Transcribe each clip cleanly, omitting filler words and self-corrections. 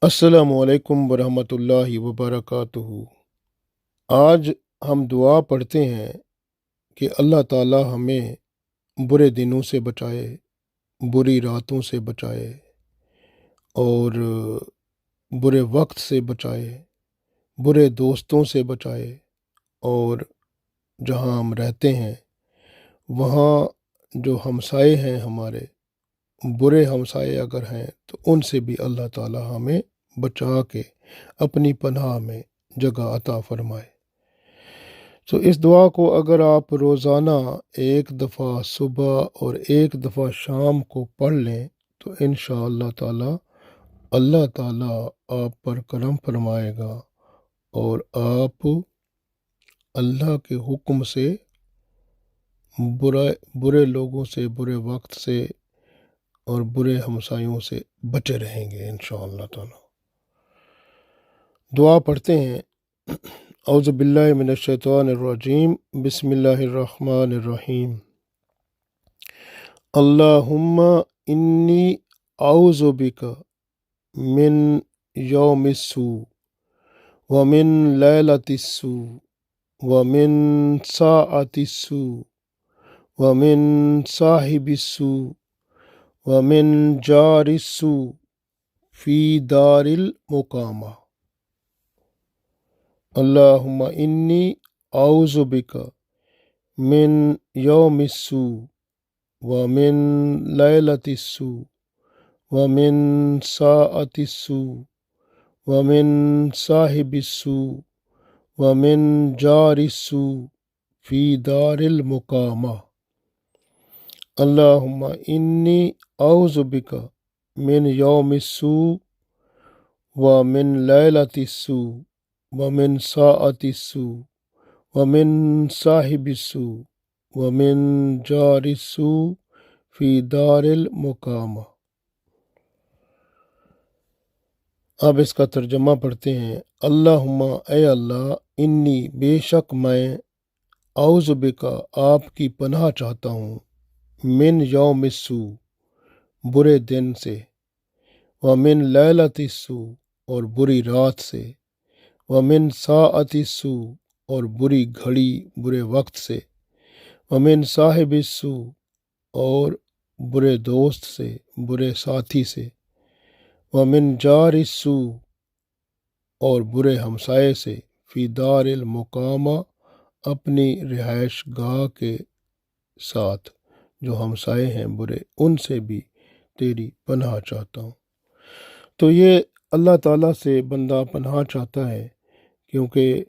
السلام علیکم ورحمۃ اللہ وبرکاتہ۔ آج ہم دعا پڑھتے ہیں کہ اللہ تعالی ہمیں برے دنوں سے بچائے، بری راتوں سے بچائے اور برے وقت سے بچائے، برے دوستوں سے بچائے، اور جہاں ہم رہتے ہیں وہاں جو ہمسائے ہیں ہمارے، برے ہمسائے اگر ہیں تو ان سے بھی اللہ تعالی ہمیں بچا کے اپنی پناہ میں جگہ عطا فرمائے۔ تو اس دعا کو اگر آپ روزانہ ایک دفعہ صبح اور ایک دفعہ شام کو پڑھ لیں تو انشاءاللہ تعالی اللہ تعالی آپ پر کرم فرمائے گا اور آپ اللہ کے حکم سے برے لوگوں سے، برے وقت سے اور برے ہمسایوں سے بچے رہیں گے انشاءاللہ تعالی۔ دعا پڑھتے ہیں۔ اعوذ باللہ من الشیطان الرجیم، بسم اللہ الرحمن الرحیم۔ اللہم انی اعوذ بک من یوم السوء ومن لیلۃ السوء ومن ساعۃ السوء ومن صاحب السوء ومن جار السوء فی دار المقامہ۔ اللہم انی اعوذ بک من یوم السوء ومن لیلۃ السوء ومن ساعۃ السوء ومن صاحب السوء ومن جار السوء فی دار المقامہ۔ اللہم انی اعوذ بک من یوم السوء ومن لیلۃ السوء ومن ساعۃ السوء ومن صاحب السوء ومن جار السوء فی دار المقامہ۔ اب اس کا ترجمہ پڑھتے ہیں۔ اللہم، اے اللہ، انی، بے شک میں، اعوذ بک، آپ کی پناہ چاہتا ہوں، من یوم السوء، برے دن سے، ومن لیلۃ السوء، اور بری رات سے، ومن ساعۃ السوء، اور بری گھڑی، برے وقت سے، ومن صاحب السوء، اور برے دوست سے، برے ساتھی سے، ومن جار السوء، اور برے ہمسائے سے، فی دار المقامہ، اپنی رہائش گاہ کے ساتھ، جو ہمسائے ہیں برے، ان سے بھی تیری پناہ چاہتا ہوں۔ تو یہ اللہ تعالیٰ سے بندہ پناہ چاہتا ہے، کیونکہ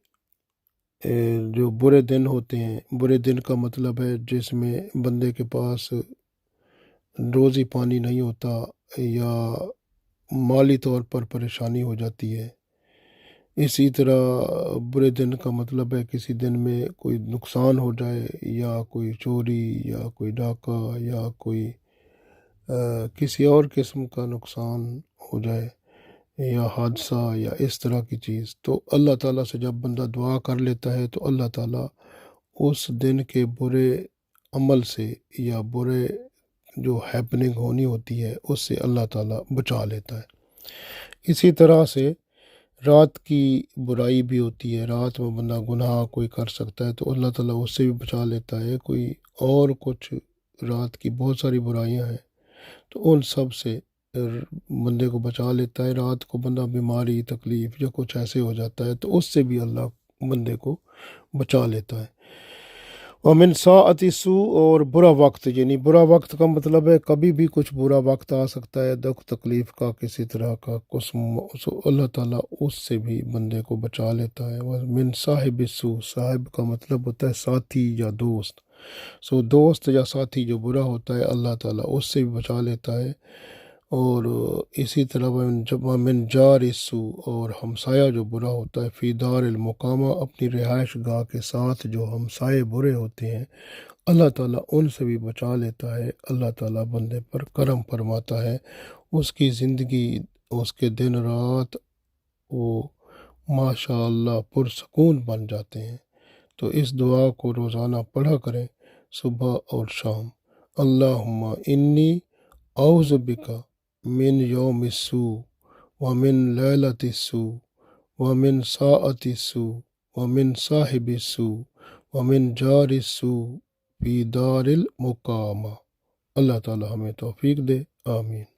جو برے دن ہوتے ہیں، برے دن کا مطلب ہے جس میں بندے کے پاس روزی پانی نہیں ہوتا یا مالی طور پر پریشانی ہو جاتی ہے۔ اسی طرح برے دن کا مطلب ہے کسی دن میں کوئی نقصان ہو جائے، یا کوئی چوری، یا کوئی ڈاکہ، یا کوئی کسی اور قسم کا نقصان ہو جائے، یا حادثہ، یا اس طرح کی چیز۔ تو اللہ تعالیٰ سے جب بندہ دعا کر لیتا ہے تو اللہ تعالیٰ اس دن کے برے عمل سے یا برے جو ہیپننگ ہونی ہوتی ہے اس سے اللہ تعالیٰ بچا لیتا ہے۔ اسی طرح سے رات کی برائی بھی ہوتی ہے، رات میں بندہ گناہ کوئی کر سکتا ہے تو اللہ تعالیٰ اس سے بھی بچا لیتا ہے۔ کوئی اور کچھ رات کی بہت ساری برائیاں ہیں تو ان سب سے بندے کو بچا لیتا ہے۔ رات کو بندہ بیماری، تکلیف یا کچھ ایسے ہو جاتا ہے تو اس سے بھی اللہ بندے کو بچا لیتا ہے۔ ومن ساعۃ السوء، اور برا وقت، یعنی برا وقت کا مطلب ہے کبھی بھی کچھ برا وقت آ سکتا ہے، دکھ تکلیف کا، کسی طرح کا اللہ تعالیٰ اس سے بھی بندے کو بچا لیتا ہے۔ ومن صاحب السوء، صاحب کا مطلب ہوتا ہے ساتھی یا دوست، دوست یا ساتھی جو برا ہوتا ہے اللہ تعالیٰ اس سے بھی بچا لیتا ہے۔ اور اسی طرح ومن جار السوء، اور ہمسایہ جو برا ہوتا ہے، فی دار المقامہ، اپنی رہائش گاہ کے ساتھ جو ہمسائے برے ہوتے ہیں اللہ تعالیٰ ان سے بھی بچا لیتا ہے۔ اللہ تعالیٰ بندے پر کرم فرماتا ہے، اس کی زندگی، اس کے دن رات وہ ماشاء اللہ پرسکون بن جاتے ہیں۔ تو اس دعا کو روزانہ پڑھا کریں، صبح اور شام۔ اللہم انی اعوذ بک من یوم السوء ومن لیلۃ السوء ومن ساعۃ السوء ومن صاحب السوء ومن جار السوء فی دار المقامہ۔ اللہ تعالی ہمیں توفیق دے، آمین۔